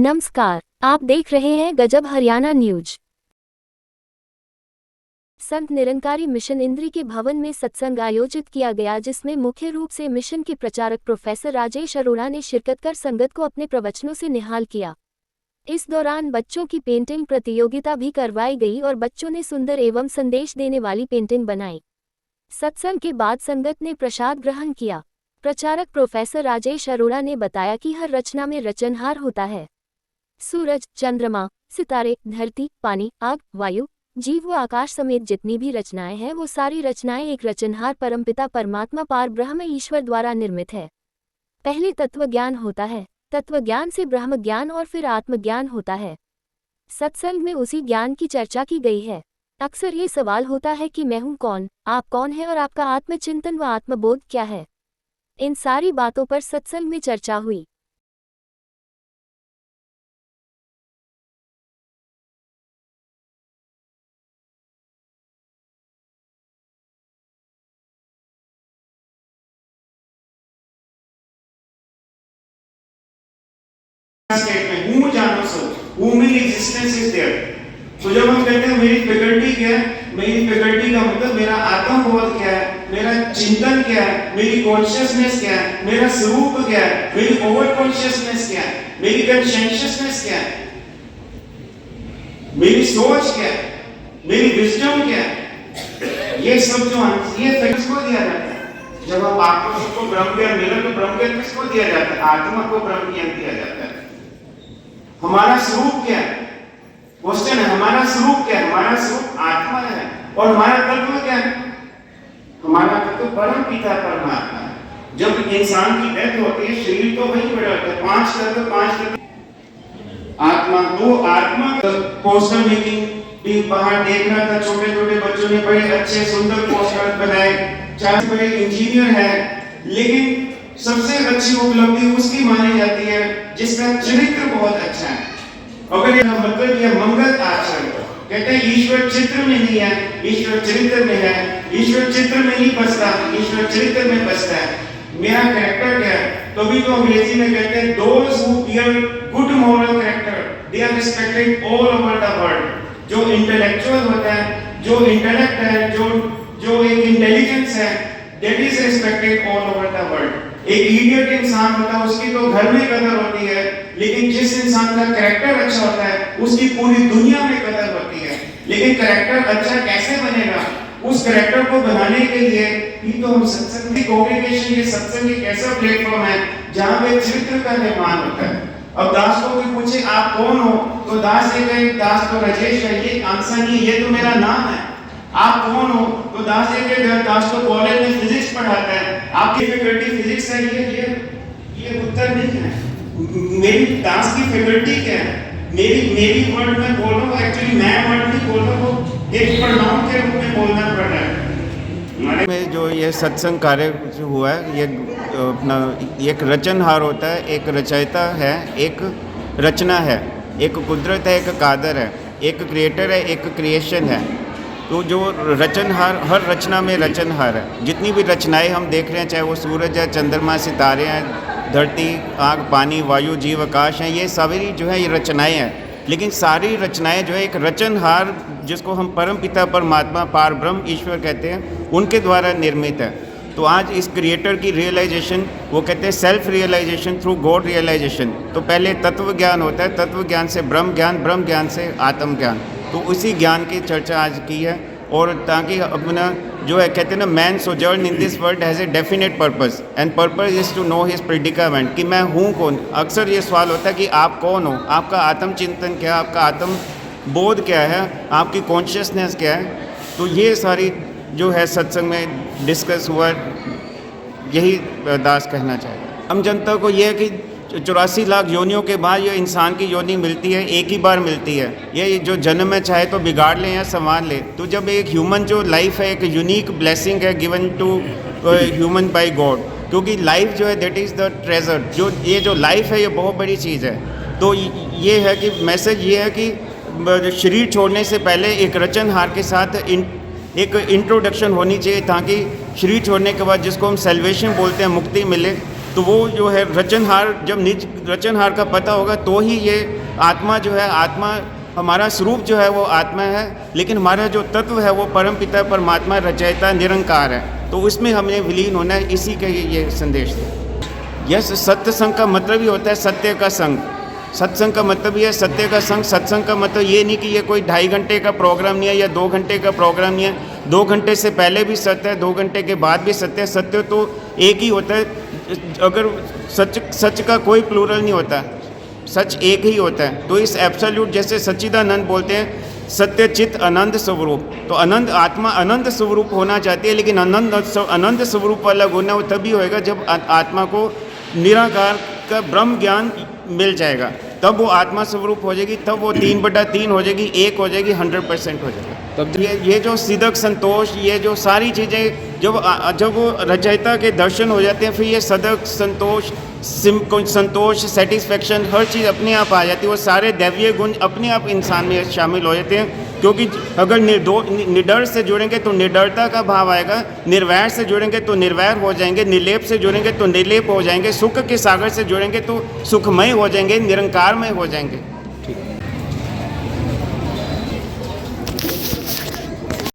नमस्कार, आप देख रहे हैं गजब हरियाणा न्यूज। संत निरंकारी मिशन इंद्री के भवन में सत्संग आयोजित किया गया, जिसमें मुख्य रूप से मिशन के प्रचारक प्रोफेसर राजेश अरोड़ा ने शिरकत कर संगत को अपने प्रवचनों से निहाल किया। इस दौरान बच्चों की पेंटिंग प्रतियोगिता भी करवाई गई और बच्चों ने सुंदर एवं संदेश देने वाली पेंटिंग बनाई। सत्संग के बाद संगत ने प्रसाद ग्रहण किया। प्रचारक प्रोफेसर राजेश अरोड़ा ने बताया कि हर रचना में रचनहार होता है। सूरज, चंद्रमा, सितारे, धरती, पानी, आग, वायु, जीव व आकाश समेत जितनी भी रचनाएं हैं, वो सारी रचनाएं एक रचनहार परमपिता परमात्मा पार ब्रह्म ईश्वर द्वारा निर्मित है। पहले तत्व ज्ञान होता है, तत्व ज्ञान से ब्रह्म ज्ञान और फिर आत्मज्ञान होता है। सत्संग में उसी ज्ञान की चर्चा की गई है। अक्सर ये सवाल होता है कि मैं हूँ कौन, आप कौन है और आपका आत्मचिंतन व आत्मबोध क्या है। इन सारी बातों पर सत्संग में चर्चा हुई। स्टेटमेंट हूँ जानो सो, हूँ मेरी एग्जिस्टेंस इज देयर। तो जब हम कहते हैं मेरी फैकल्टी क्या है, मेरी फैकल्टी का मतलब मेरा आत्मबोध क्या है, मेरा चिंतन क्या है, मेरी कॉन्शियसनेस क्या है, मेरा स्वरूप क्या है, मेरी ओवर कॉन्शियसनेस क्या है, मेरी कॉन्शियसनेस क्या है, मेरी सोच क्या है, मेरी विजडम क्या है, ये सब जो ये फैक्ट्स को दिया जाता है। जब आप आत्मा को ब्रह्म ज्ञान मिला तो ब्रह्म ज्ञान किसको दिया जाता है? आत्मा को ब्रह्म ज्ञान दिया जाता है। हमारा स्वरूप क्या है? क्वेश्चन है, हमारा स्वरूप क्या है? हमारा स्वरूप आत्मा है। और हमारा तत्व क्या है? हमारा तत्व परम पिता परमात्मा है। जब इंसान की डेथ होती है, शरीर तो वही पड़ा होता है। पांच तत्व आत्मा, तो आत्मा पोस्टर मेकिंग भी बाहर देख रहा था, छोटे छोटे बच्चों ने बड़े अच्छे सुंदर पोस्टर बनाए, चाहे बड़े इंजीनियर है, लेकिन सबसे अच्छी उपलब्धि उसकी मानी जाती है जिसका चरित्र बहुत अच्छा है। अगर यह मतलब यह मंगल आचरण, कहते हैं ईश्वर चित्र में नहीं है, ईश्वर चरित्र में है। ईश्वर चित्र में नहीं बसता, ईश्वर चरित्र में बसता है। मेरा कैरेक्टर क्या है? तभी तो अंग्रेजी में कहते हैं those who bear good moral character they are respected all over the world। जो इंटेलेक्चुअल होता है, जो इंटेलेक्ट है, जो एक इंटेलिजेंस है, that is respected all over the world। एक इडियट इंसान होता है, उसकी तो घर में कदर होती है, लेकिन जिस इंसान का कैरेक्टर अच्छा होता है उसकी पूरी दुनिया में कदर होती है। लेकिन कैरेक्टर अच्छा कैसे बनेगा, उस कैरेक्टर को बनाने के लिए ही तो हम सत्संग की कॉन्ग्रेगेशन, ये सत्संग एक ऐसा प्लेटफॉर्म है जहाँ पे चरित्र का निर्माण होता है। अब दास को कोई पूछे आप कौन हो, तो दास ये कहे दास तो राजेश है, ये आंसर नहीं, ये तो मेरा नाम है। आप कौन हो, तो दास ये कहे दास तो कॉलेज में फिजिक्स पढ़ाता है, आपकी फैकल्टी फिजिक्स है, ये उत्तर नहीं है। मेरी दास की फैकल्टी क्या है? मेरी वर्ड में बोल रहा हूँ, एक्चुअली मैं वर्ड नहीं बोल रहा हूँ, एक प्रोनाउन के रूप में बोलना पड़ रहा है। में जो ये सत्संग कार्य जो हुआ है, ये अपना एक रचनहार होता है, एक रचयिता है, एक रचना है, एक कुदरत है, एक कादर है, एक क्रिएटर है, एक क्रिएशन है। तो जो रचनहार, हर रचना में रचनहार है। जितनी भी रचनाएं हम देख रहे हैं, चाहे वो सूरज है, चंद्रमा, सितारे हैं, धरती, आग, पानी, वायु, जीव, आकाश हैं, ये सारी जो है ये रचनाएं हैं। लेकिन सारी रचनाएं जो है एक रचनहार, जिसको हम परम पिता परमात्मा पार ब्रह्म ईश्वर कहते हैं, उनके द्वारा निर्मित है। तो आज इस क्रिएटर की रियलाइजेशन, वो कहते हैं self realization through God realization. तो पहले तत्व ज्ञान होता है, तत्व ज्ञान से ब्रह्म ज्ञान, ब्रह्म ज्ञान से आत्म ज्ञान। तो उसी ज्ञान की चर्चा आज की है। और ताकि अपना जो है कहते हैं ना, man sojourn in this world has a definite purpose and purpose is to know his predicament, कि मैं हूँ कौन। अक्सर ये सवाल होता है कि आप कौन हो, आपका आत्मचिंतन क्या, आपका आत्म बोध क्या है, आपकी कॉन्शियसनेस क्या है। तो ये सारी जो है सत्संग में डिस्कस हुआ, यही दास कहना चाहेगा। हम जनता को ये है कि 84 लाख योनियों के बाद ये इंसान की योनि मिलती है, एक ही बार मिलती है। ये जो जन्म है, चाहे तो बिगाड़ ले या संवार ले। तो जब एक ह्यूमन जो लाइफ है, एक यूनिक ब्लेसिंग है given to human by God, क्योंकि लाइफ जो है दैट इज़ द ट्रेजर। ये जो लाइफ है ये बहुत बड़ी चीज़ है। तो ये है कि मैसेज ये है कि शरीर छोड़ने से पहले एक रचनहार के साथ एक इंट्रोडक्शन होनी चाहिए, ताकि शरीर छोड़ने के बाद जिसको हम सेल्वेशन बोलते हैं, मुक्ति मिले, तो वो जो है रचनहार, जब निज रचनहार का पता होगा तो ही ये आत्मा जो है, आत्मा हमारा स्वरूप जो है वो आत्मा है, लेकिन हमारा जो तत्व है वो परमपिता परमात्मा रचयिता निरंकार है, तो उसमें हमें विलीन होना है। इसी का ये संदेश है। यस, सत्य संग का मतलब ही होता है सत्य का संग। सत्संग का मतलब ये है सत्य का संग। सत्संग का मतलब ये नहीं कि ये कोई 2.5 घंटे का प्रोग्राम नहीं है या 2 घंटे का प्रोग्राम नहीं है। 2 घंटे से पहले भी सत्य है, 2 घंटे के बाद भी सत्य है। सत्य तो एक ही होता है। अगर सच का कोई प्लूरल नहीं होता, सच एक ही होता है। तो इस एब्सोल्यूट, जैसे सच्चिदानंद बोलते हैं, सत्य चित अनंत स्वरूप, तो अनंत आत्मा अनंत स्वरूप होना चाहती है, लेकिन अनंत स्वरूप अलग होना वो तभी होएगा जब आत्मा को निराकार का ब्रह्म ज्ञान मिल जाएगा, तब वो आत्मा स्वरूप हो जाएगी, तब वो 3/3 हो जाएगी, 1 हो जाएगी, 100% हो जाएगा। तब ये जो सिदक संतोष, ये जो सारी चीज़ें जब वो रचयिता के दर्शन हो जाते हैं, फिर ये सदक संतोष सेटिस्फेक्शन हर चीज़ अपने आप आ जाती है। वो सारे दैवीय गुण अपने आप इंसान में शामिल हो जाते हैं, क्योंकि अगर निडर से जुड़ेंगे तो निडरता का भाव आएगा, निर्वैर से जुड़ेंगे तो निर्वैर हो जाएंगे, निर्लेप से जुड़ेंगे तो निर्लेप हो जाएंगे, सुख के सागर से जुड़ेंगे तो सुखमय हो जाएंगे, निरंकारमय हो जाएंगे।